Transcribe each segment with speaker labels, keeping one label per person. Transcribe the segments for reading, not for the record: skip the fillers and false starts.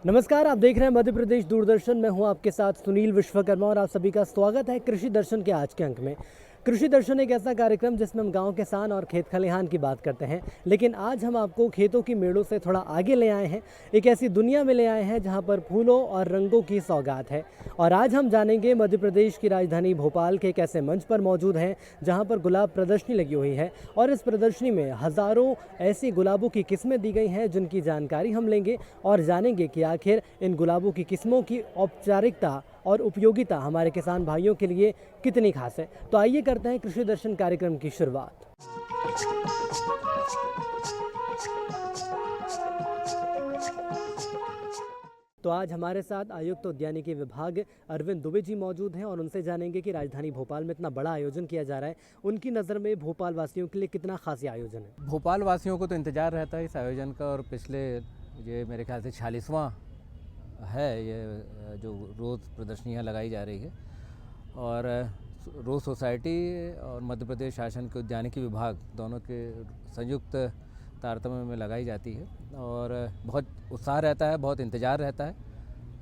Speaker 1: नमस्कार, आप देख रहे हैं मध्य प्रदेश दूरदर्शन। मैं हूं आपके साथ सुनील विश्वकर्मा और आप सभी का स्वागत है कृषि दर्शन के आज के अंक में। कृषि दर्शन एक ऐसा कार्यक्रम जिसमें हम गांव किसान और खेत खलिहान की बात करते हैं, लेकिन आज हम आपको खेतों की मेड़ों से थोड़ा आगे ले आए हैं। एक ऐसी दुनिया में ले आए हैं जहां पर फूलों और रंगों की सौगात है। और आज हम जानेंगे मध्य प्रदेश की राजधानी भोपाल के एक ऐसे मंच पर मौजूद हैं जहां पर गुलाब प्रदर्शनी लगी हुई है और इस प्रदर्शनी में हज़ारों ऐसी गुलाबों की किस्में दी गई हैं जिनकी जानकारी हम लेंगे और जानेंगे कि आखिर इन गुलाबों की किस्मों की औपचारिकता और उपयोगिता हमारे किसान भाइयों के लिए कितनी खास है। तो आइए करते हैं कृषि दर्शन कार्यक्रम की शुरुआत। तो आज हमारे साथ आयुक्त उद्यानिकी विभाग अरविंद दुबे जी मौजूद हैं और उनसे जानेंगे कि राजधानी भोपाल में इतना बड़ा आयोजन किया जा रहा है, उनकी नज़र में भोपाल वासियों के लिए कितना खास ये आयोजन है।
Speaker 2: भोपाल वासियों को तो इंतज़ार रहता है इस आयोजन का, और पिछले ये मेरे ख्याल से 46वां है ये जो रोज़ प्रदर्शनियाँ लगाई जा रही है। और रोज़ सोसाइटी और मध्य प्रदेश शासन के उद्यानिकी विभाग दोनों के संयुक्त तारतम्य में लगाई जाती है और बहुत उत्साह रहता है, बहुत इंतज़ार रहता है।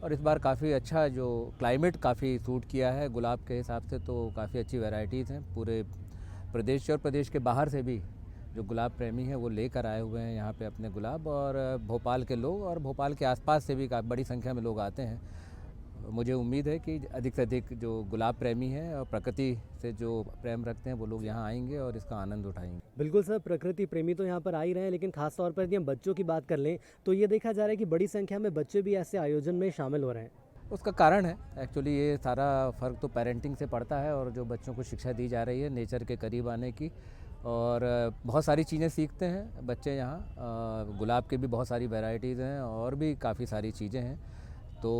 Speaker 2: और इस बार काफ़ी अच्छा जो क्लाइमेट काफ़ी सूट किया है गुलाब के हिसाब से, तो काफ़ी अच्छी वैरायटीज़ हैं पूरे प्रदेश से और प्रदेश के बाहर से भी जो गुलाब प्रेमी हैं वो लेकर आए हुए हैं यहाँ पे अपने गुलाब। और भोपाल के लोग और भोपाल के आसपास से भी काफ़ी बड़ी संख्या में लोग आते हैं। मुझे उम्मीद है कि अधिक से अधिक जो गुलाब प्रेमी हैं और प्रकृति से जो प्रेम रखते हैं वो लोग यहाँ आएंगे और इसका आनंद उठाएंगे।
Speaker 1: बिल्कुल सर, प्रकृति प्रेमी तो यहाँ पर आ ही रहे हैं, लेकिन खास तौर पर यदि हम बच्चों की बात कर लें तो ये देखा जा रहा है कि बड़ी संख्या में बच्चे भी ऐसे आयोजन में शामिल हो रहे हैं।
Speaker 2: उसका कारण है एक्चुअली ये सारा फ़र्क तो पेरेंटिंग से पड़ता है और जो बच्चों को शिक्षा दी जा रही है नेचर के करीब आने की, और बहुत सारी चीज़ें सीखते हैं बच्चे यहाँ। गुलाब की भी बहुत सारी वैरायटीज़ हैं और भी काफ़ी सारी चीज़ें हैं। तो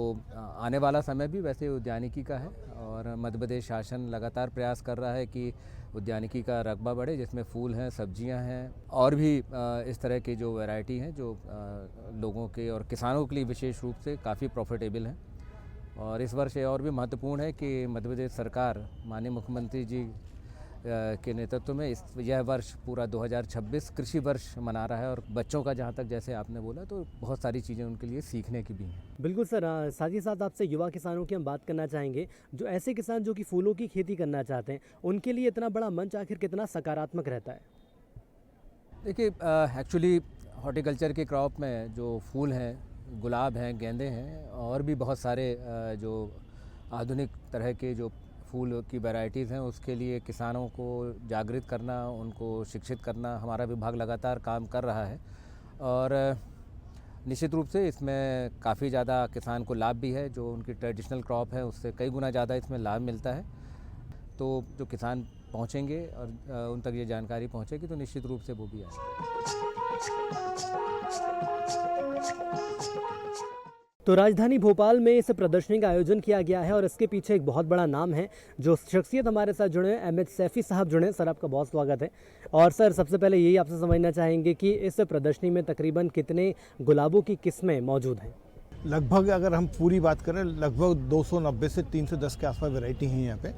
Speaker 2: आने वाला समय भी वैसे उद्यानिकी का है और मध्य प्रदेश शासन लगातार प्रयास कर रहा है कि उद्यानिकी का रकबा बढ़े, जिसमें फूल हैं, सब्जियां हैं और भी इस तरह की जो वैरायटी हैं जो लोगों के और किसानों के लिए विशेष रूप से काफ़ी प्रॉफिटेबल हैं। और इस वर्ष ये और भी महत्वपूर्ण है कि मध्य प्रदेश सरकार माननीय मुख्यमंत्री जी के नेतृत्व में यह वर्ष पूरा 2026 कृषि वर्ष मना रहा है। और बच्चों का जहाँ तक जैसे आपने बोला तो बहुत सारी चीज़ें उनके लिए सीखने की भी हैं।
Speaker 1: बिल्कुल सर, साथ ही साथ आपसे युवा किसानों की हम बात करना चाहेंगे। जो ऐसे किसान जो कि फूलों की खेती करना चाहते हैं उनके लिए इतना बड़ा मंच आखिर कितना सकारात्मक रहता है।
Speaker 2: देखिए एक्चुअली हॉर्टिकल्चर के क्रॉप में जो फूल हैं, गुलाब हैं, गेंदे हैं और भी बहुत सारे जो आधुनिक तरह के जो फूल की वैरायटीज़ हैं उसके लिए किसानों को जागृत करना, उनको शिक्षित करना हमारा विभाग लगातार काम कर रहा है। और निश्चित रूप से इसमें काफ़ी ज़्यादा किसान को लाभ भी है। जो उनकी ट्रेडिशनल क्रॉप है उससे कई गुना ज़्यादा इसमें लाभ मिलता है। तो जो किसान पहुँचेंगे और उन तक ये जानकारी पहुँचेगी तो निश्चित रूप से वो भी आएंगे।
Speaker 1: तो राजधानी भोपाल में इस प्रदर्शनी का आयोजन किया गया है और इसके पीछे एक बहुत बड़ा नाम है। जो शख्सियत हमारे साथ जुड़े हैं, एमएच सैफी साहब जुड़े हैं। सर, आपका बहुत स्वागत है। और सर, सबसे पहले यही आपसे समझना चाहेंगे कि इस प्रदर्शनी में तकरीबन कितने गुलाबों की किस्में मौजूद हैं।
Speaker 3: लगभग अगर हम पूरी बात करें लगभग 290 से 310 के आसपास वैरायटी हैं यहाँ पे।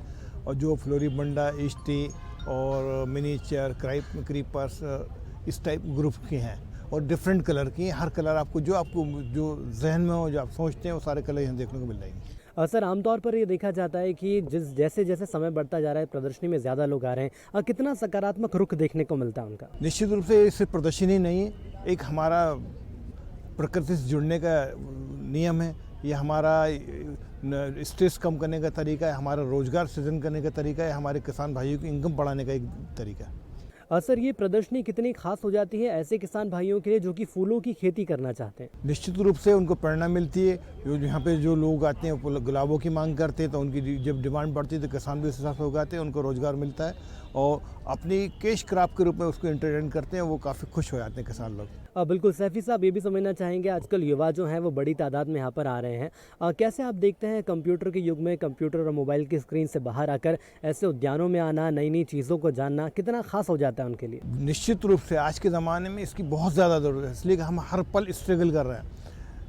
Speaker 3: और जो फ्लोरिबंडा, ईस्टी और मिनीचर, क्रीपर्स इस टाइप ग्रुप की हैं और डिफरेंट कलर की। हर कलर आपको जो जहन में हो, जो आप सोचते हैं वो सारे कलर यहाँ देखने को मिल जाएंगे।
Speaker 1: सर, आमतौर पर ये देखा जाता है कि जैसे जैसे समय बढ़ता जा रहा है प्रदर्शनी में ज़्यादा लोग आ रहे हैं, कितना सकारात्मक रुख देखने को मिलता है उनका।
Speaker 3: निश्चित रूप से ये सिर्फ प्रदर्शनी नहीं है, एक हमारा प्रकृति से जुड़ने का नियम है। ये हमारा स्ट्रेस कम करने का तरीका है, हमारा रोजगार सृजन करने का तरीका है, हमारे किसान भाइयों की इनकम बढ़ाने का एक तरीका है।
Speaker 1: सर, ये प्रदर्शनी कितनी खास हो जाती है ऐसे किसान भाइयों के लिए जो कि फूलों की खेती करना चाहते हैं।
Speaker 3: निश्चित रूप से उनको प्रेरणा मिलती है। यहाँ पे जो लोग आते हैं गुलाबों की मांग करते हैं तो उनकी जब डिमांड बढ़ती है तो किसान भी उस हिसाब से उगाते हैं, उनको रोजगार मिलता है और अपनी कैश क्रॉप के रूप में उसको एंटरटेन करते हैं, वो काफ़ी खुश हो जाते हैं किसान लोग।
Speaker 1: बिल्कुल सैफी साहब, ये भी समझना चाहेंगे आजकल युवा जो हैं वो बड़ी तादाद में यहाँ पर आ रहे हैं। कैसे आप देखते हैं कंप्यूटर के युग में कंप्यूटर और मोबाइल की स्क्रीन से बाहर आकर ऐसे उद्यानों में आना, नई नई चीज़ों को जानना कितना खास हो जाता है उनके लिए?
Speaker 3: निश्चित रूप से आज के ज़माने में इसकी बहुत ज़्यादा ज़रूरत है, इसलिए कि हम हर पल स्ट्रगल कर रहे हैं,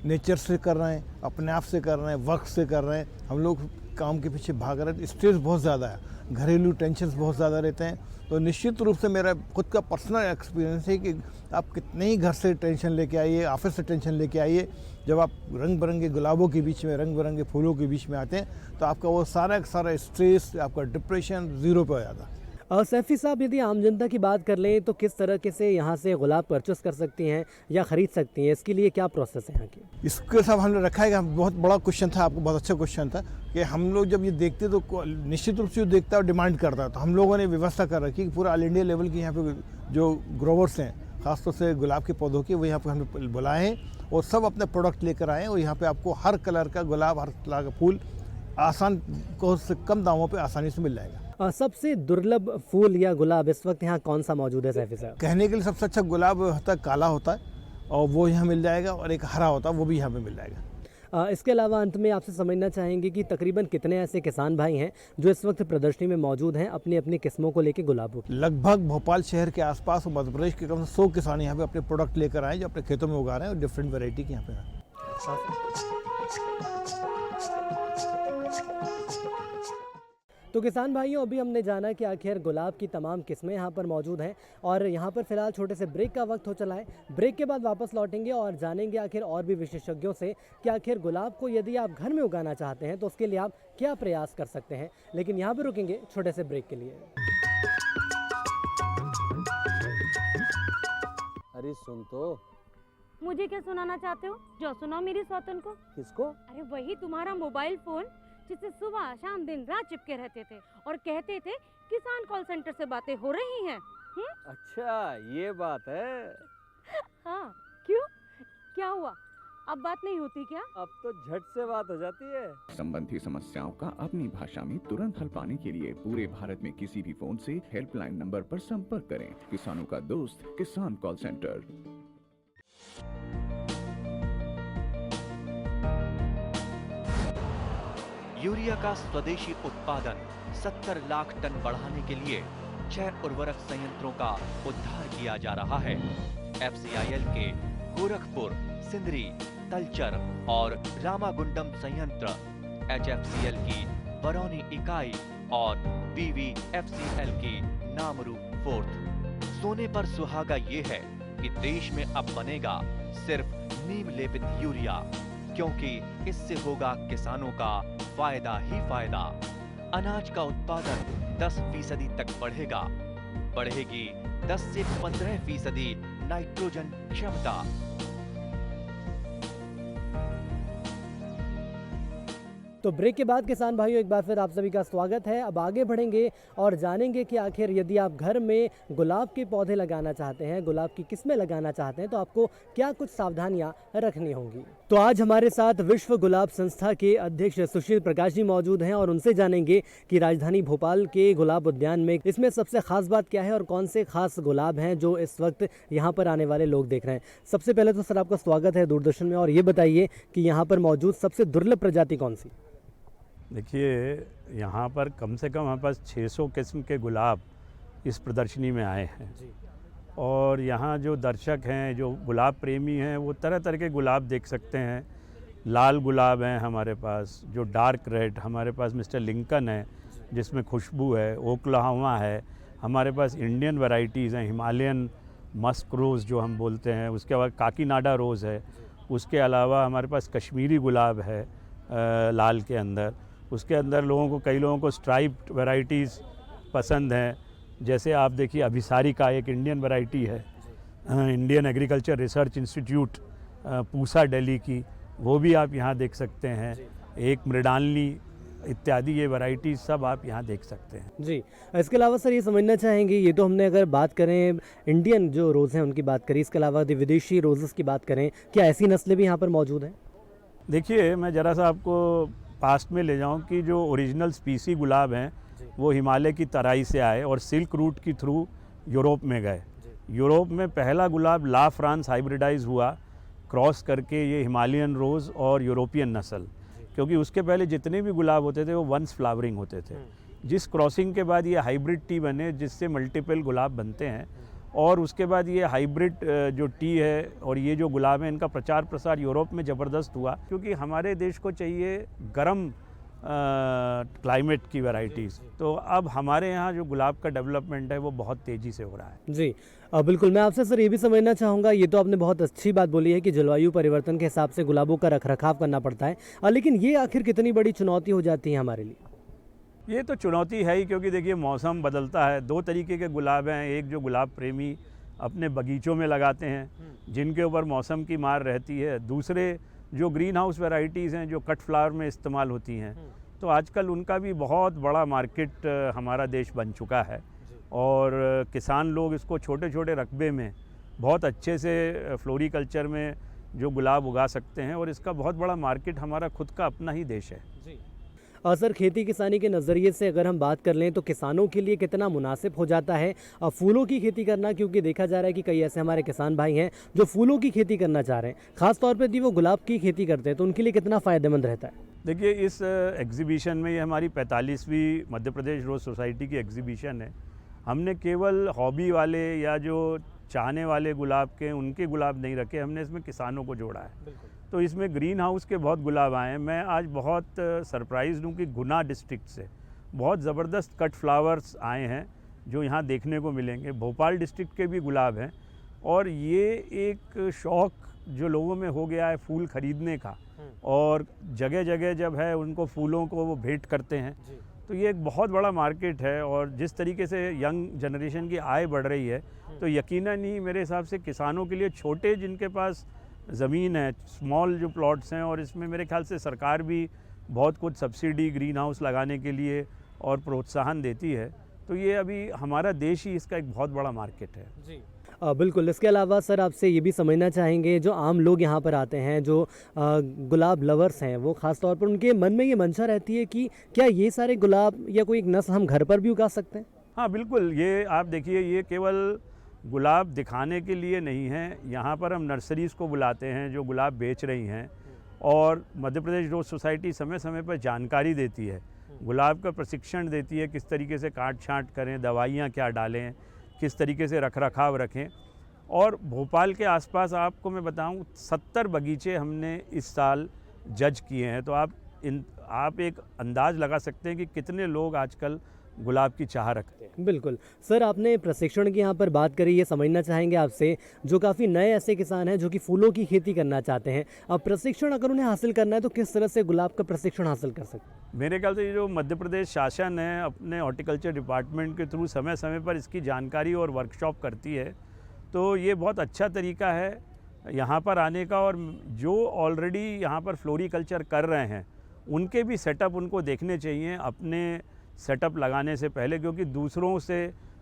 Speaker 3: नेचर से कर रहे हैं, अपने आप से कर रहे हैं, वक्त से कर रहे हैं, हम लोग काम के पीछे भाग रहे हैं, स्ट्रेस बहुत ज़्यादा है, घरेलू टेंशन बहुत ज़्यादा रहते हैं। तो निश्चित रूप से मेरा खुद का पर्सनल एक्सपीरियंस है कि आप कितने ही घर से टेंशन लेके आइए, ऑफिस से टेंशन लेके आइए, जब आप रंग बिरंगे गुलाबों के बीच में, रंग बिरंगे फूलों के बीच में आते हैं तो आपका वो सारा स्ट्रेस, आपका डिप्रेशन ज़ीरो पे हो जाता है।
Speaker 1: सैफी साहब, यदि आम जनता की बात कर लें तो किस तरह से यहाँ से गुलाब परचेस कर सकती हैं या ख़रीद सकती हैं? इसके लिए क्या प्रोसेस है यहाँ की?
Speaker 3: इसके साथ हमने रखा है कि बहुत बड़ा क्वेश्चन था, आपको बहुत अच्छा क्वेश्चन था कि हम लोग जब ये देखते तो निश्चित रूप से जो देखता है और डिमांड करता है, तो हम लोगों ने व्यवस्था कर रखी कि पूरा ऑल इंडिया लेवल की यहाँ पे जो ग्रोवर्स हैं, ख़ासतौर से गुलाब के पौधों के, वो यहाँ पर हमने बुलाए हैं और सब अपने प्रोडक्ट लेकर आए हैं और यहाँ पर आपको हर कलर का गुलाब, हर कलर का फूल आसान को से कम दामों पर आसानी से मिल जाएगा।
Speaker 1: सबसे दुर्लभ फूल या गुलाब इस वक्त यहाँ कौन सा मौजूद है सैफी साहब?
Speaker 3: कहने के लिए सबसे अच्छा गुलाब होता है, काला होता है और वो यहाँ मिल जाएगा, और एक हरा होता है, वो भी यहाँ पे मिल जाएगा।
Speaker 1: इसके अलावा अंत में आपसे समझना चाहेंगे कि तकरीबन कितने ऐसे किसान भाई हैं जो इस वक्त प्रदर्शनी में मौजूद हैं अपनी अपनी किस्मों को लेकर गुलाबों की?
Speaker 3: लगभग भोपाल शहर के आसपास और मध्य प्रदेश के कम से 100 किसान यहाँ पे अपने प्रोडक्ट लेकर आए जो अपने खेतों में उगा रहे हैं और डिफरेंट वेराइटी के यहाँ पे हैं।
Speaker 1: तो किसान भाइयों, अभी हमने जाना कि आखिर गुलाब की तमाम किस्में यहाँ पर मौजूद हैं और यहाँ पर फ़िलहाल छोटे से ब्रेक का वक्त हो चला है। ब्रेक के बाद वापस लौटेंगे और जानेंगे आखिर और भी विशेषज्ञों से कि आखिर गुलाब को यदि आप घर में उगाना चाहते हैं तो उसके लिए आप क्या प्रयास कर सकते हैं। लेकिन यहाँ पर रुकेंगे छोटे से ब्रेक के लिए।
Speaker 2: अरे सुन तो।
Speaker 4: मुझे क्या सुनाना चाहते हो? जो सुनाओ मेरी सौतन को।
Speaker 2: किसको?
Speaker 4: अरे वही तुम्हारा मोबाइल फोन जिससे सुबह शाम दिन रात चिपके रहते थे और कहते थे किसान कॉल सेंटर से बातें हो रही हैं।
Speaker 2: अच्छा, ये बात है।
Speaker 4: हाँ, क्यों? क्या हुआ? अब बात नहीं होती क्या?
Speaker 2: अब तो झट से बात हो जाती है।
Speaker 5: संबंधी समस्याओं का अपनी भाषा में तुरंत हल पाने के लिए पूरे भारत में किसी भी फोन से हेल्पलाइन नंबर पर संपर्क करें। किसानों का दोस्त किसान कॉल सेंटर।
Speaker 6: यूरिया का स्वदेशी उत्पादन 70 लाख टन बढ़ाने के लिए 6 उर्वरक संयंत्रों का उद्धार किया जा रहा है। FCIL के गोरखपुर, सिंदरी, तलचर और रामागुंडम संयंत्र, HFCL की बरौनी इकाई और BVFCL की नामरू फोर्थ। सोने पर सुहागा ये है कि देश में अब बनेगा सिर्फ नीम लेपित यूरिया, क्योंकि इससे होगा किसानों का फायदा ही फायदा। अनाज का उत्पादन 10% तक बढ़ेगा। बढ़ेगी 10 से 15% नाइट्रोजन क्षमता।
Speaker 1: तो ब्रेक के बाद किसान भाइयों, एक बार फिर आप सभी का स्वागत है। अब आगे बढ़ेंगे और जानेंगे कि आखिर यदि आप घर में गुलाब के पौधे लगाना चाहते हैं, गुलाब की किस्में लगाना चाहते हैं तो आपको क्या कुछ सावधानियां रखनी होंगी। तो आज हमारे साथ विश्व गुलाब संस्था के अध्यक्ष सुशील प्रकाश जी मौजूद हैं और उनसे जानेंगे कि राजधानी भोपाल के गुलाब उद्यान में इसमें सबसे खास बात क्या है और कौन से खास गुलाब हैं जो इस वक्त यहाँ पर आने वाले लोग देख रहे हैं। सबसे पहले तो सर आपका स्वागत है दूरदर्शन में, और ये बताइए कि यहाँ पर मौजूद सबसे दुर्लभ प्रजाति कौन सी?
Speaker 7: देखिए, यहाँ पर कम से कम हमारे पास 600 किस्म के गुलाब इस प्रदर्शनी में आए हैं
Speaker 1: जी।
Speaker 7: और यहाँ जो दर्शक हैं, जो गुलाब प्रेमी हैं, वो तरह तरह के गुलाब देख सकते हैं। लाल गुलाब हैं हमारे पास, जो डार्क रेड, हमारे पास मिस्टर लिंकन है जिसमें खुशबू है, ओक्लाहोमा है, हमारे पास इंडियन वैरायटीज़ हैं, हिमालयन मस्क रोज़ जो हम बोलते हैं, उसके बाद काकीनाडा रोज़ है, उसके अलावा हमारे पास कश्मीरी गुलाब है लाल के अंदर। उसके अंदर कई लोगों को स्ट्राइप्ड वैरायटीज़ पसंद हैं, जैसे आप देखिए अभिसारिका एक इंडियन वैरायटी है, Indian agriculture research institute Pusa Delhi की, वो भी आप यहाँ देख सकते हैं। एक मृडालनी इत्यादि ये वैरायटी सब आप यहाँ देख सकते हैं।
Speaker 1: जी, इसके अलावा सर ये समझना चाहेंगे, ये तो हमने अगर बात करें इंडियन जो रोज़ हैं उनकी बात करें, इसके अलावा विदेशी रोज़ेस की बात करें, क्या ऐसी नस्लें भी यहाँ पर मौजूद हैं?
Speaker 7: देखिए, मैं ज़रा सा आपको पास्ट में ले जाऊं कि जो ओरिजिनल स्पीसी गुलाब हैं वो हिमालय की तराई से आए और सिल्क रूट के थ्रू यूरोप में गए। यूरोप में पहला गुलाब ला फ्रांस हाइब्रिडाइज हुआ, क्रॉस करके ये हिमालयन रोज़ और यूरोपियन नस्ल, क्योंकि उसके पहले जितने भी गुलाब होते थे वो वंस फ्लावरिंग होते थे। जिस क्रॉसिंग के बाद ये हाइब्रिड टी बने जिससे मल्टीपल गुलाब बनते हैं, और उसके बाद ये हाइब्रिड जो टी है और ये जो गुलाब है इनका प्रचार प्रसार यूरोप में ज़बरदस्त हुआ, क्योंकि हमारे देश को चाहिए गर्म क्लाइमेट की वैरायटीज़। तो अब हमारे यहाँ जो गुलाब का डेवलपमेंट है वो बहुत तेज़ी से हो रहा है।
Speaker 1: जी बिल्कुल। मैं आपसे सर ये भी समझना चाहूँगा, ये तो आपने बहुत अच्छी बात बोली है कि जलवायु परिवर्तन के हिसाब से गुलाबों का रखरखाव करना पड़ता है, लेकिन ये आखिर कितनी बड़ी चुनौती हो जाती है हमारे लिए?
Speaker 7: ये तो चुनौती है ही, क्योंकि देखिए मौसम बदलता है। दो तरीके के गुलाब हैं, एक जो गुलाब प्रेमी अपने बगीचों में लगाते हैं जिनके ऊपर मौसम की मार रहती है, दूसरे जो ग्रीन हाउस वैरायटीज़ हैं जो कट फ्लावर में इस्तेमाल होती हैं। तो आजकल उनका भी बहुत बड़ा मार्केट हमारा देश बन चुका है, और किसान लोग इसको छोटे छोटे रकबे में बहुत अच्छे से फ्लोरिकल्चर में जो गुलाब उगा सकते हैं, और इसका बहुत बड़ा मार्केट हमारा खुद का अपना ही देश है।
Speaker 1: सर खेती किसानी के नज़रिए से अगर हम बात कर लें तो किसानों के लिए कितना मुनासिब हो जाता है फूलों की खेती करना, क्योंकि देखा जा रहा है कि कई ऐसे हमारे किसान भाई हैं जो फूलों की खेती करना चाह रहे हैं, ख़ास तौर पे यदि वो गुलाब की खेती करते हैं तो उनके लिए कितना फ़ायदेमंद रहता है?
Speaker 7: देखिए इस एग्ज़िबिशन में, ये हमारी 45वीं मध्य प्रदेश रोज़ सोसाइटी की एग्ज़िबिशन है। हमने केवल हॉबी वाले या जो चाहने वाले गुलाब के उनके गुलाब नहीं रखे, हमने इसमें किसानों को जोड़ा है। तो इसमें ग्रीन हाउस के बहुत गुलाब आए हैं। मैं आज बहुत सरप्राइज़ हूँ कि गुना डिस्ट्रिक्ट से बहुत ज़बरदस्त कट फ्लावर्स आए हैं जो यहाँ देखने को मिलेंगे। भोपाल डिस्ट्रिक्ट के भी गुलाब हैं, और ये एक शौक़ जो लोगों में हो गया है फूल ख़रीदने का, और जगह जगह जब है उनको फूलों को वो भेंट करते हैं, तो ये एक बहुत बड़ा मार्केट है। और जिस तरीके से यंग जनरेशन की आय बढ़ रही है, तो यकीनन ही मेरे हिसाब से किसानों के लिए, छोटे जिनके पास ज़मीन है, स्मॉल जो प्लॉट्स हैं, और इसमें मेरे ख्याल से सरकार भी बहुत कुछ सब्सिडी ग्रीन हाउस लगाने के लिए और प्रोत्साहन देती है। तो ये अभी हमारा देश ही इसका एक बहुत बड़ा मार्केट है।
Speaker 1: जी बिल्कुल। इसके अलावा सर आपसे ये भी समझना चाहेंगे, जो आम लोग यहाँ पर आते हैं, जो गुलाब लवर्स हैं, वो ख़ास तौर पर उनके मन में ये मंशा रहती है कि क्या ये सारे गुलाब या कोई एक नस्ल हम घर पर भी उगा सकते हैं?
Speaker 7: हाँ बिल्कुल। ये आप देखिए, ये केवल गुलाब दिखाने के लिए नहीं है, यहाँ पर हम नर्सरीज़ को बुलाते हैं जो गुलाब बेच रही हैं, और मध्य प्रदेश रोज़ सोसाइटी समय समय पर जानकारी देती है, गुलाब का प्रशिक्षण देती है, किस तरीके से काट छाँट करें, दवाइयाँ क्या डालें, किस तरीके से रख रखाव रखें। और भोपाल के आसपास आपको मैं बताऊं 70 बगीचे हमने इस साल जज किए हैं। तो आप एक अंदाज़ लगा सकते हैं कि कितने लोग आजकल गुलाब की चाह रखते हैं।
Speaker 1: बिल्कुल। सर आपने प्रशिक्षण की यहाँ पर बात करी, ये समझना चाहेंगे आपसे, जो काफ़ी नए ऐसे किसान हैं जो कि फूलों की खेती करना चाहते हैं, अब प्रशिक्षण अगर उन्हें हासिल करना है तो किस तरह से गुलाब का प्रशिक्षण हासिल कर सकते हैं?
Speaker 7: मेरे ख्याल से ये जो मध्य प्रदेश शासन है अपने हॉर्टिकल्चर डिपार्टमेंट के थ्रू समय समय पर इसकी जानकारी और वर्कशॉप करती है, तो ये बहुत अच्छा तरीका है यहाँ पर आने का। और जो ऑलरेडी यहाँ पर फ्लोरिकल्चर कर रहे हैं उनके भी सेटअप उनको देखने चाहिए अपने सेटअप लगाने से पहले, क्योंकि दूसरों से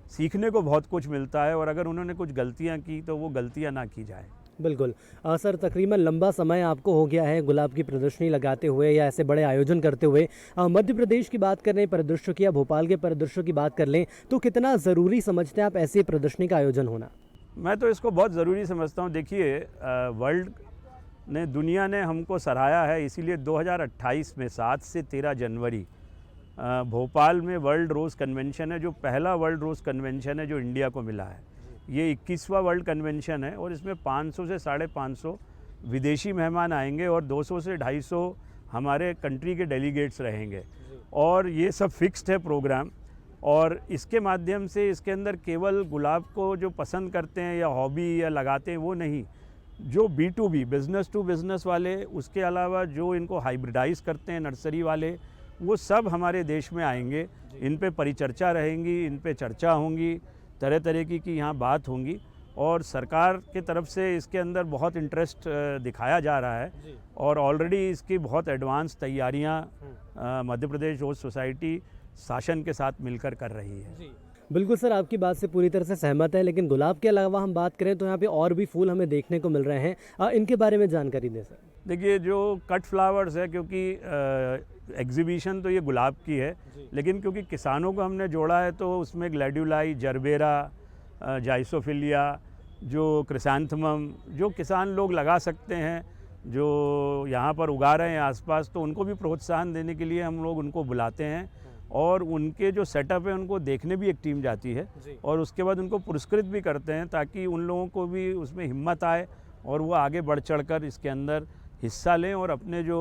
Speaker 7: सीखने को बहुत कुछ मिलता है, और अगर उन्होंने कुछ गलतियां की तो वो गलतियां ना की जाए।
Speaker 1: बिल्कुल। सर तकरीबन लंबा समय आपको हो गया है गुलाब की प्रदर्शनी लगाते हुए या ऐसे बड़े आयोजन करते हुए। मध्य प्रदेश की बात करें परिदृश्य की, या भोपाल के परिदृश्य की बात कर लें, तो कितना ज़रूरी समझते हैं आप ऐसी प्रदर्शनी का आयोजन होना?
Speaker 7: मैं तो इसको बहुत ज़रूरी समझता हूँ। देखिए वर्ल्ड ने, दुनिया ने हमको सराहा है, इसीलिए 2028 में 7 से 13 जनवरी भोपाल में वर्ल्ड रोज़ कन्वेंशन है, जो पहला वर्ल्ड रोज़ कन्वेंशन है जो इंडिया को मिला है। ये 21वां वर्ल्ड कन्वेंशन है, और इसमें 500 से 550 विदेशी मेहमान आएंगे और 200 से 250 हमारे कंट्री के डेलीगेट्स रहेंगे, और ये सब फिक्स्ड है प्रोग्राम। और इसके माध्यम से इसके अंदर केवल गुलाब को जो पसंद करते हैं या हॉबी या लगाते हैं वो नहीं, जो B2B बिज़नेस टू बिज़नेस वाले, उसके अलावा जो इनको हाइब्रिडाइज़ करते हैं नर्सरी वाले, वो सब हमारे देश में आएंगे। इन पे परिचर्चा रहेंगी, इन पे चर्चा होंगी, तरह तरह की यहाँ बात होंगी, और सरकार की तरफ से इसके अंदर बहुत इंटरेस्ट दिखाया जा रहा है, और ऑलरेडी इसकी बहुत एडवांस तैयारियाँ मध्य प्रदेश रोज़ सोसाइटी शासन के साथ मिलकर कर रही है।
Speaker 1: बिल्कुल सर, आपकी बात से पूरी तरह से सहमत है, लेकिन गुलाब के अलावा हम बात करें तो यहाँ पे और भी फूल हमें देखने को मिल रहे हैं, इनके बारे में जानकारी दें सर।
Speaker 7: देखिए जो कट फ्लावर्स है, क्योंकि एग्जीबिशन तो ये गुलाब की है, लेकिन क्योंकि किसानों को हमने जोड़ा है तो उसमें ग्लैड्यूलाई, जरबेरा, जाइसोफिलिया, जो क्रिसैंथमम, जो किसान लोग लगा सकते हैं, जो यहाँ पर उगा रहे हैं आसपास, तो उनको भी प्रोत्साहन देने के लिए हम लोग उनको बुलाते हैं और उनके जो सेटअप है उनको देखने भी एक टीम जाती है और उसके बाद उनको पुरस्कृत भी करते हैं, ताकि उन लोगों को भी उसमें हिम्मत आए और वो आगे बढ़ चढ़कर इसके अंदर हिस्सा लें और अपने जो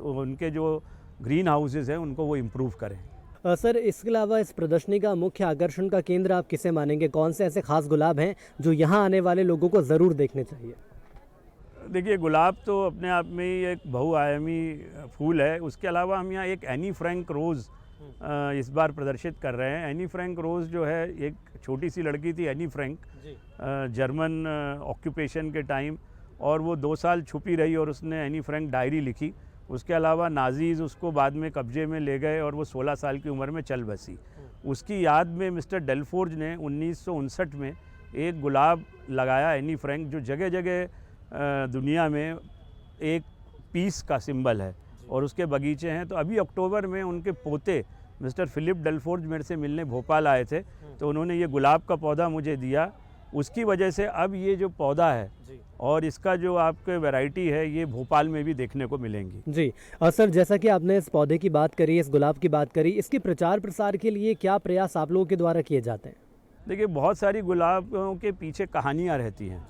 Speaker 7: उनके जो ग्रीन हाउसेस हैं उनको वो इम्प्रूव करें।
Speaker 1: सर, इसके अलावा इस प्रदर्शनी का मुख्य आकर्षण का केंद्र आप किसे मानेंगे? कौन से ऐसे खास गुलाब हैं जो यहाँ आने वाले लोगों को ज़रूर देखने चाहिए?
Speaker 7: देखिए गुलाब तो अपने आप में ही एक बहुआयामी फूल है। उसके अलावा हम यहाँ एक एनी फ्रैंक रोज़ इस बार प्रदर्शित कर रहे हैं। एनी फ्रैंक रोज़ जो है, एक छोटी सी लड़की थी एनी फ्रैंक, जर्मन ऑक्यूपेशन के टाइम, और वो 2 साल छुपी रही और उसने एनी फ्रैंक डायरी लिखी। उसके अलावा नाजीज़ उसको बाद में कब्जे में ले गए और वो 16 साल की उम्र में चल बसी। उसकी याद में मिस्टर डेलफोर्ज ने 1959 में एक गुलाब लगाया एनी फ्रैंक, जो जगह जगह दुनिया में एक पीस का सिंबल है और उसके बगीचे हैं। तो अभी अक्टूबर में उनके पोते मिस्टर फिलिप डेलफोर्ज मेरे से मिलने भोपाल आए थे, तो उन्होंने ये गुलाब का पौधा मुझे दिया। उसकी वजह से अब ये जो पौधा है और इसका जो आपके वैरायटी है ये भोपाल में भी देखने को मिलेंगी।
Speaker 1: जी, और सर जैसा कि आपने इस पौधे की बात करी, इस गुलाब की बात करी, इसके प्रचार प्रसार के लिए क्या प्रयास आप लोगों के द्वारा किए जाते हैं?
Speaker 7: देखिए बहुत सारी गुलाबों के पीछे कहानियाँ रहती हैं।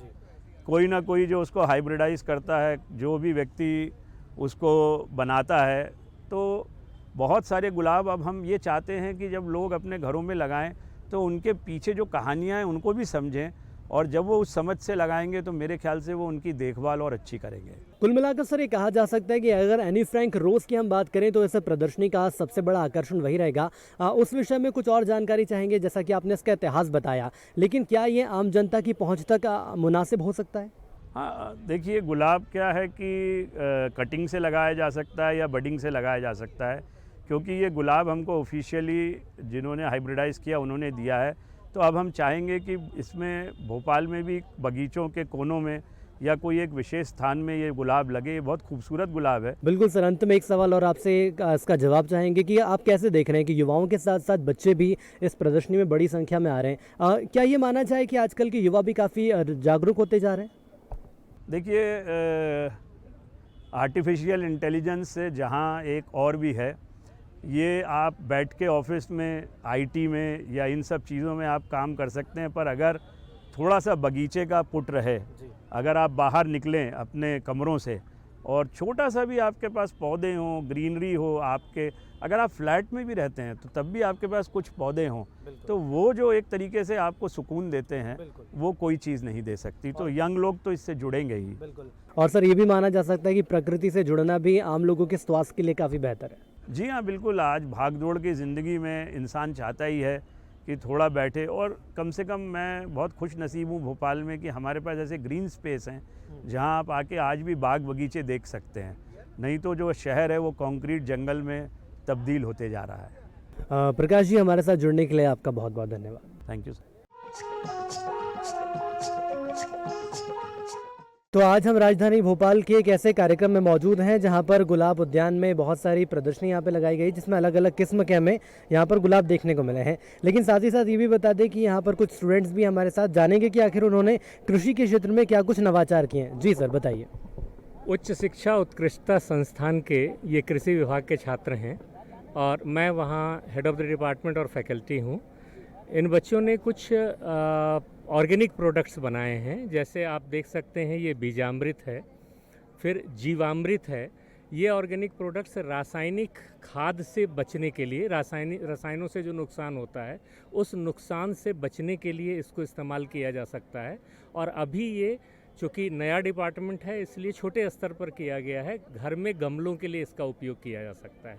Speaker 7: कोई ना कोई जो उसको हाइब्रिडाइज करता है, जो भी व्यक्ति उसको बनाता है, तो बहुत सारे गुलाब अब हम ये चाहते हैं कि जब लोग अपने घरों में लगाएं तो उनके पीछे जो कहानियाँ हैं उनको भी समझें, और जब वो उस समझ से लगाएंगे तो मेरे ख्याल से वो उनकी देखभाल और अच्छी करेंगे।
Speaker 1: कुल मिलाकर सर ये कहा जा सकता है कि अगर एनी फ्रैंक रोज़ की हम बात करें तो इस प्रदर्शनी का सबसे बड़ा आकर्षण वही रहेगा। उस विषय में कुछ और जानकारी चाहेंगे? जैसा कि आपने इसका इतिहास बताया, लेकिन क्या ये आम जनता की पहुँच तक मुनासिब हो सकता है?
Speaker 7: हाँ, देखिए गुलाब क्या है कि कटिंग से लगाया जा सकता है या बडिंग से लगाया जा सकता है, क्योंकि ये गुलाब हमको ऑफिशियली जिन्होंने हाइब्रिडाइज़ किया उन्होंने दिया है। तो अब हम चाहेंगे कि इसमें भोपाल में भी बगीचों के कोनों में या कोई एक विशेष स्थान में ये गुलाब लगे। ये बहुत खूबसूरत गुलाब है।
Speaker 1: बिल्कुल सर, अंत में एक सवाल और आपसे इसका जवाब चाहेंगे कि आप कैसे देख रहे हैं कि युवाओं के साथ साथ बच्चे भी इस प्रदर्शनी में बड़ी संख्या में आ रहे हैं? क्या ये माना जाए कि आजकल के युवा भी काफ़ी जागरूक होते जा रहे हैं?
Speaker 7: देखिए आर्टिफिशियल इंटेलिजेंस से जहाँ एक और भी है, ये आप बैठ के ऑफिस में, आईटी में या इन सब चीज़ों में आप काम कर सकते हैं, पर अगर थोड़ा सा बगीचे का पुट रहे, अगर आप बाहर निकलें अपने कमरों से और छोटा सा भी आपके पास पौधे हों, ग्रीनरी हो आपके, अगर आप फ्लैट में भी रहते हैं तो तब भी आपके पास कुछ पौधे हों, तो वो जो एक तरीके से आपको सुकून देते हैं वो कोई चीज़ नहीं दे सकती। तो यंग लोग तो इससे जुड़ेंगे ही।
Speaker 1: और सर ये भी माना जा सकता है कि प्रकृति से जुड़ना भी आम लोगों के स्वास्थ्य के लिए काफ़ी बेहतर है।
Speaker 7: जी हाँ, बिल्कुल। आज भाग दौड़ की ज़िंदगी में इंसान चाहता ही है कि थोड़ा बैठे, और कम से कम मैं बहुत खुश नसीब हूँ भोपाल में कि हमारे पास ऐसे ग्रीन स्पेस हैं जहाँ आप आके आज भी बाग बगीचे देख सकते हैं। नहीं तो जो शहर है वो कंक्रीट जंगल में तब्दील होते जा रहा है।
Speaker 1: प्रकाश जी, हमारे साथ जुड़ने के लिए आपका बहुत बहुत धन्यवाद।
Speaker 7: Thank you sir.
Speaker 1: तो आज हम राजधानी भोपाल के एक ऐसे कार्यक्रम में मौजूद हैं जहां पर गुलाब उद्यान में बहुत सारी प्रदर्शनी यहाँ पे लगाई गई, जिसमें अलग अलग किस्म के हमें यहाँ पर गुलाब देखने को मिले हैं। लेकिन साथ ही साथ ये भी बता दें कि यहाँ पर कुछ स्टूडेंट्स भी हमारे साथ, जानेंगे कि आखिर उन्होंने कृषि के क्षेत्र में क्या कुछ नवाचार किए हैं। जी सर, बताइए।
Speaker 8: उच्च शिक्षा उत्कृष्टता संस्थान के ये कृषि विभाग के छात्र हैं और मैं वहाँ हेड ऑफ द डिपार्टमेंट और फैकल्टी हूँ। इन बच्चों ने कुछ ऑर्गेनिक प्रोडक्ट्स बनाए हैं, जैसे आप देख सकते हैं ये बीजामृत है, फिर जीवामृत है। ये ऑर्गेनिक प्रोडक्ट्स रासायनिक खाद से बचने के लिए, रसायनों से जो नुकसान होता है उस नुकसान से बचने के लिए इसको इस्तेमाल किया जा सकता है। और अभी ये चूँकि नया डिपार्टमेंट है इसलिए छोटे स्तर पर किया गया है, घर में गमलों के लिए इसका उपयोग किया जा सकता है।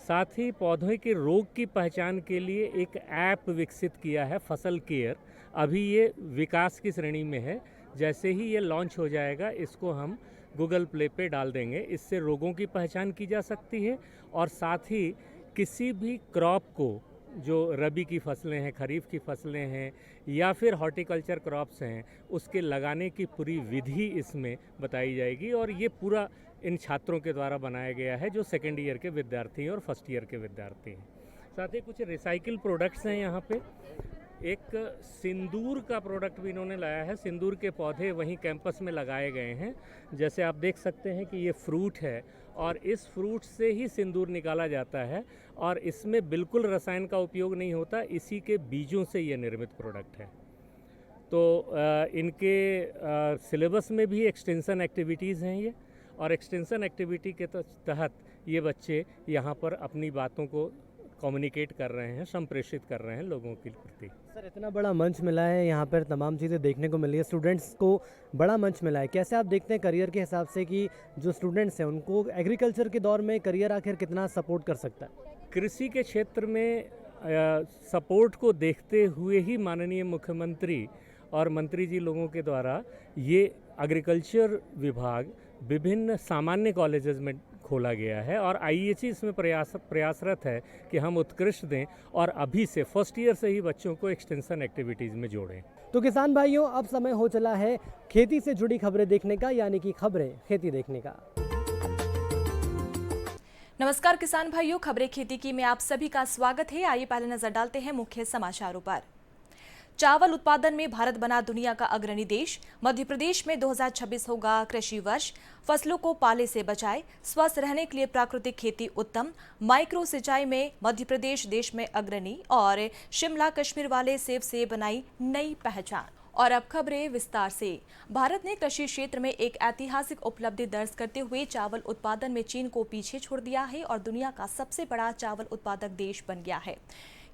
Speaker 8: साथ ही पौधों के रोग की पहचान के लिए एक ऐप विकसित किया है, फसल केयर। अभी ये विकास की श्रेणी में है, जैसे ही ये लॉन्च हो जाएगा इसको हम गूगल प्ले पे डाल देंगे। इससे रोगों की पहचान की जा सकती है और साथ ही किसी भी क्रॉप को जो रबी की फसलें हैं, खरीफ की फसलें हैं या फिर हॉर्टिकल्चर क्रॉप्स हैं, उसके लगाने की पूरी विधि इसमें बताई जाएगी। और ये पूरा इन छात्रों के द्वारा बनाया गया है जो सेकेंड ईयर के विद्यार्थी हैं और फर्स्ट ईयर के विद्यार्थी हैं। साथ ही कुछ रिसाइकिल प्रोडक्ट्स हैं यहाँ पे। एक सिंदूर का प्रोडक्ट भी इन्होंने लाया है। सिंदूर के पौधे वहीं कैंपस में लगाए गए हैं। जैसे आप देख सकते हैं कि ये फ्रूट है और इस फ्रूट से ही सिंदूर निकाला जाता है और इसमें बिल्कुल रसायन का उपयोग नहीं होता, इसी के बीजों से ये निर्मित प्रोडक्ट है। तो इनके सिलेबस में भी एक्सटेंशन एक्टिविटीज़ हैं ये, और एक्सटेंशन एक्टिविटी के तहत ये बच्चे यहाँ पर अपनी बातों को कम्युनिकेट कर रहे हैं, संप्रेषित कर रहे हैं लोगों के प्रति।
Speaker 1: सर, इतना बड़ा मंच मिला है, यहाँ पर तमाम चीज़ें देखने को मिल रही है, स्टूडेंट्स को बड़ा मंच मिला है। कैसे आप देखते हैं करियर के हिसाब से कि जो स्टूडेंट्स हैं उनको एग्रीकल्चर के दौर में करियर आखिर कितना सपोर्ट कर सकता है?
Speaker 8: कृषि के क्षेत्र में सपोर्ट को देखते हुए ही माननीय मुख्यमंत्री और मंत्री जी लोगों के द्वारा ये एग्रीकल्चर विभाग विभिन्न सामान्य कॉलेजेस में खोला गया है और IEHE इसमें प्रयासरत है कि हम उत्कृष्ट दें और अभी से फर्स्ट ईयर से ही बच्चों को एक्सटेंशन एक्टिविटीज़ में जोड़ें।
Speaker 1: तो किसान भाइयों, अब समय हो चला है खेती से जुड़ी खबरें देखने का, यानी कि खबरें खेती देखने का।
Speaker 9: नमस्कार किसान भाइयों, खबरें खेती की में आप सभी का स्वागत है। आइए पहले नजर डालते हैं मुख्य समाचारों पर। चावल उत्पादन में भारत बना दुनिया का अग्रणी देश। मध्य प्रदेश में 2026 होगा कृषि वर्ष। फसलों को पाले से बचाए, स्वस्थ रहने के लिए प्राकृतिक खेती उत्तम। माइक्रो सिंचाई में मध्य प्रदेश देश में अग्रणी और शिमला कश्मीर वाले सेब से बनाई नई पहचान। और अब खबरें विस्तार से। भारत ने कृषि क्षेत्र में एक ऐतिहासिक उपलब्धि दर्ज करते हुए चावल उत्पादन में चीन को पीछे छोड़ दिया है और दुनिया का सबसे बड़ा चावल उत्पादक देश बन गया है।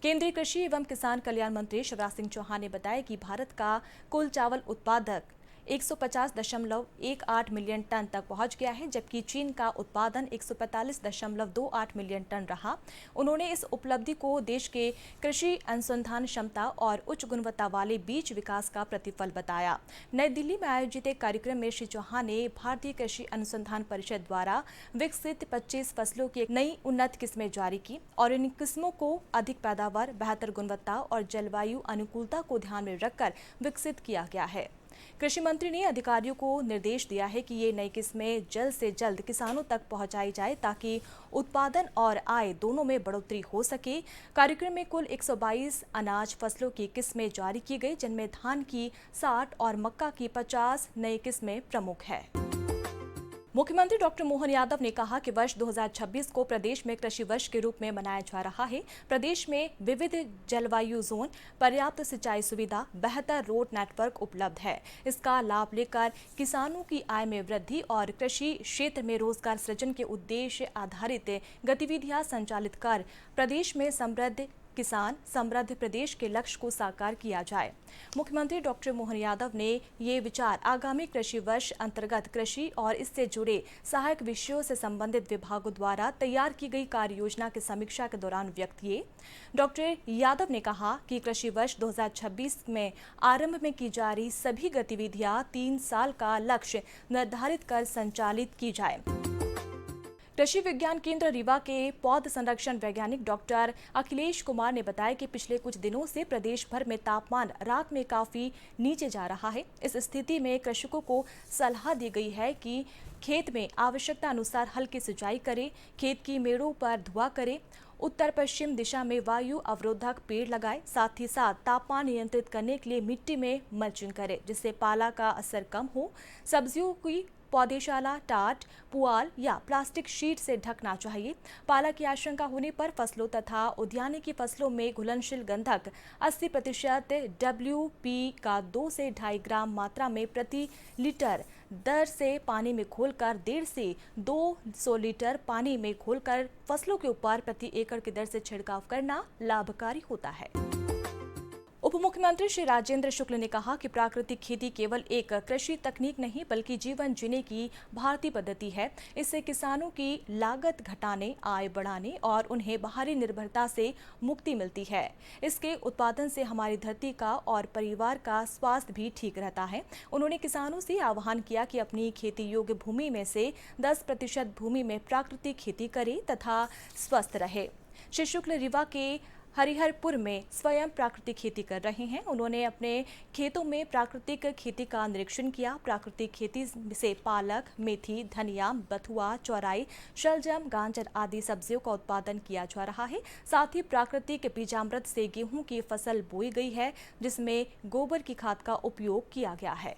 Speaker 9: केंद्रीय कृषि एवं किसान कल्याण मंत्री शिवराज सिंह चौहान ने बताया कि भारत का कुल चावल उत्पादक 150.18 मिलियन टन तक पहुंच गया है, जबकि चीन का उत्पादन 145.28 मिलियन टन रहा। उन्होंने इस उपलब्धि को देश के कृषि अनुसंधान क्षमता और उच्च गुणवत्ता वाले बीज विकास का प्रतिफल बताया। नई दिल्ली में आयोजित एक कार्यक्रम में श्री चौहान ने भारतीय कृषि अनुसंधान परिषद द्वारा विकसित 25 फसलों की एक नई उन्नत किस्में जारी की और इन किस्मों को अधिक पैदावार, बेहतर गुणवत्ता और जलवायु अनुकूलता को ध्यान में रखकर विकसित किया गया है। कृषि मंत्री ने अधिकारियों को निर्देश दिया है कि ये नई किस्में जल्द से जल्द किसानों तक पहुंचाई जाए ताकि उत्पादन और आय दोनों में बढ़ोतरी हो सके। कार्यक्रम में कुल 122 अनाज फसलों की किस्में जारी की गई, जिनमें धान की 60 और मक्का की 50 नई किस्में प्रमुख है। मुख्यमंत्री डॉक्टर मोहन यादव ने कहा कि वर्ष 2026 को प्रदेश में कृषि वर्ष के रूप में मनाया जा रहा है। प्रदेश में विविध जलवायु जोन, पर्याप्त सिंचाई सुविधा, बेहतर रोड नेटवर्क उपलब्ध है। इसका लाभ लेकर किसानों की आय में वृद्धि और कृषि क्षेत्र में रोजगार सृजन के उद्देश्य आधारित गतिविधियां संचालित कर प्रदेश में समृद्ध किसान समृद्ध प्रदेश के लक्ष्य को साकार किया जाए। मुख्यमंत्री डॉक्टर मोहन यादव ने ये विचार आगामी कृषि वर्ष अंतर्गत कृषि और इससे जुड़े सहायक विषयों से संबंधित विभागों द्वारा तैयार की गई कार्य योजना की समीक्षा के दौरान व्यक्त किए। डॉक्टर यादव ने कहा कि कृषि वर्ष 2026 में आरंभ में की जा रही सभी गतिविधियां 3 साल का लक्ष्य निर्धारित कर संचालित की जाए। कृषि विज्ञान केंद्र रीवा के पौध संरक्षण वैज्ञानिक डॉक्टर अखिलेश कुमार ने बताया कि पिछले कुछ दिनों से प्रदेश भर में तापमान रात में काफी नीचे जा रहा है। इस स्थिति में कृषकों को सलाह दी गई है कि खेत में आवश्यकता अनुसार हल्की सिंचाई करें, खेत की मेड़ों पर धुआं करें, उत्तर पश्चिम दिशा में वायु अवरोधक पेड़ लगाएं, साथ ही साथ तापमान नियंत्रित करने के लिए मिट्टी में मल्चिंग करें जिससे पाला का असर कम हो। सब्जियों की पौधेशाला टाट, पुआल या प्लास्टिक शीट से ढकना चाहिए। पाला की आशंका होने पर फसलों तथा उद्यानिकी फसलों में घुलनशील गंधक 80% WP का 2 से 2.5 ग्राम मात्रा में प्रति लीटर दर से पानी में घोलकर 1.5 से 200 लीटर पानी में घोलकर फसलों के ऊपर प्रति एकड़ की दर से छिड़काव करना लाभकारी होता है। उप मुख्यमंत्री श्री राजेंद्र शुक्ल ने कहा कि प्राकृतिक खेती केवल एक कृषि तकनीक नहीं बल्कि जीवन जीने की भारतीय पद्धति है। इससे किसानों की लागत घटाने, आय बढ़ाने और उन्हें बाहरी निर्भरता से मुक्ति मिलती है। इसके उत्पादन से हमारी धरती का और परिवार का स्वास्थ्य भी ठीक रहता है। उन्होंने किसानों से आह्वान किया कि अपनी खेती योग्य भूमि में से 10% भूमि में प्राकृतिक खेती करे तथा स्वस्थ रहे। श्री शुक्ल रीवा के हरिहरपुर में स्वयं प्राकृतिक खेती कर रहे हैं। उन्होंने अपने खेतों में प्राकृतिक खेती का निरीक्षण किया। प्राकृतिक खेती से पालक, मेथी, धनिया, बथुआ, चौराई, शलजम, गाजर आदि सब्जियों का उत्पादन किया जा रहा है। साथ ही प्राकृतिक बीजामृत से गेहूं की फसल बोई गई है, जिसमें गोबर की खाद का उपयोग किया गया है।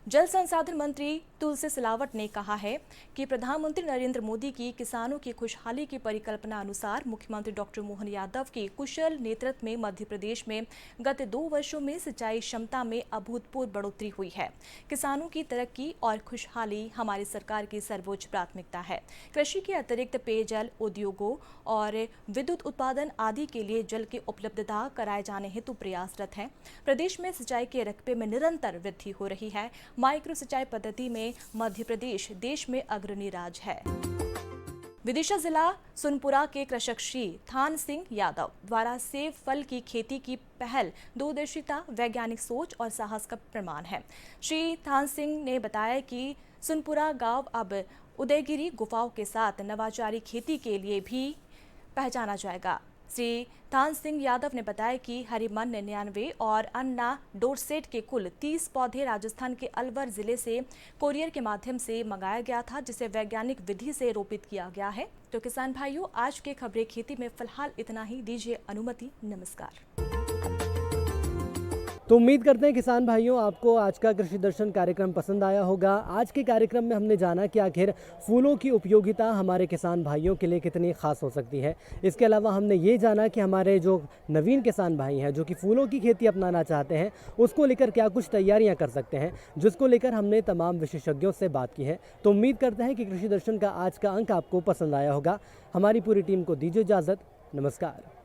Speaker 9: जल संसाधन मंत्री तुलसी सिलावट ने कहा है कि प्रधानमंत्री नरेंद्र मोदी की किसानों की खुशहाली की परिकल्पना अनुसार मुख्यमंत्री डॉक्टर मोहन यादव के कुशल नेतृत्व में मध्य प्रदेश में गत 2 वर्षों में सिंचाई क्षमता में अभूतपूर्व बढ़ोतरी हुई है। किसानों की तरक्की और खुशहाली हमारी सरकार की सर्वोच्च प्राथमिकता है। कृषि के अतिरिक्त पेयजल, उद्योगों और विद्युत उत्पादन आदि के लिए जल की उपलब्धता कराए जाने हेतु प्रयासरत है। प्रदेश में सिंचाई के रकबे में निरंतर वृद्धि हो रही है। माइक्रो सिंचाई पद्धति में मध्य प्रदेश देश में अग्रणी राज्य है। विदिशा जिला सुनपुरा के कृषक श्री थान सिंह यादव द्वारा सेब फल की खेती की पहल दूरदर्शिता, वैज्ञानिक सोच और साहस का प्रमाण है। श्री थान सिंह ने बताया कि सुनपुरा गांव अब उदयगिरी गुफाओं के साथ नवाचारी खेती के लिए भी पहचाना जाएगा। श्री थान सिंह यादव ने बताया कि हरिमन 99 और अन्ना डोरसेट के कुल 30 पौधे राजस्थान के अलवर जिले से कोरियर के माध्यम से मंगाया गया था, जिसे वैज्ञानिक विधि से रोपित किया गया है। तो किसान भाइयों, आज के खबरें खेती में फिलहाल इतना ही। दीजिए अनुमति। नमस्कार।
Speaker 1: तो उम्मीद करते हैं किसान भाइयों आपको आज का कृषि दर्शन कार्यक्रम पसंद आया होगा। आज के कार्यक्रम में हमने जाना कि आखिर फूलों की उपयोगिता हमारे किसान भाइयों के लिए कितनी खास हो सकती है। इसके अलावा हमने ये जाना कि हमारे जो नवीन किसान भाई हैं जो कि फूलों की खेती अपनाना चाहते हैं, उसको लेकर क्या कुछ तैयारियां कर सकते हैं, जिसको लेकर हमने तमाम विशेषज्ञों से बात की है। तो उम्मीद करते हैं कि कृषि दर्शन का आज का अंक आपको पसंद आया होगा। हमारी पूरी टीम को दीजिए इजाज़त। नमस्कार।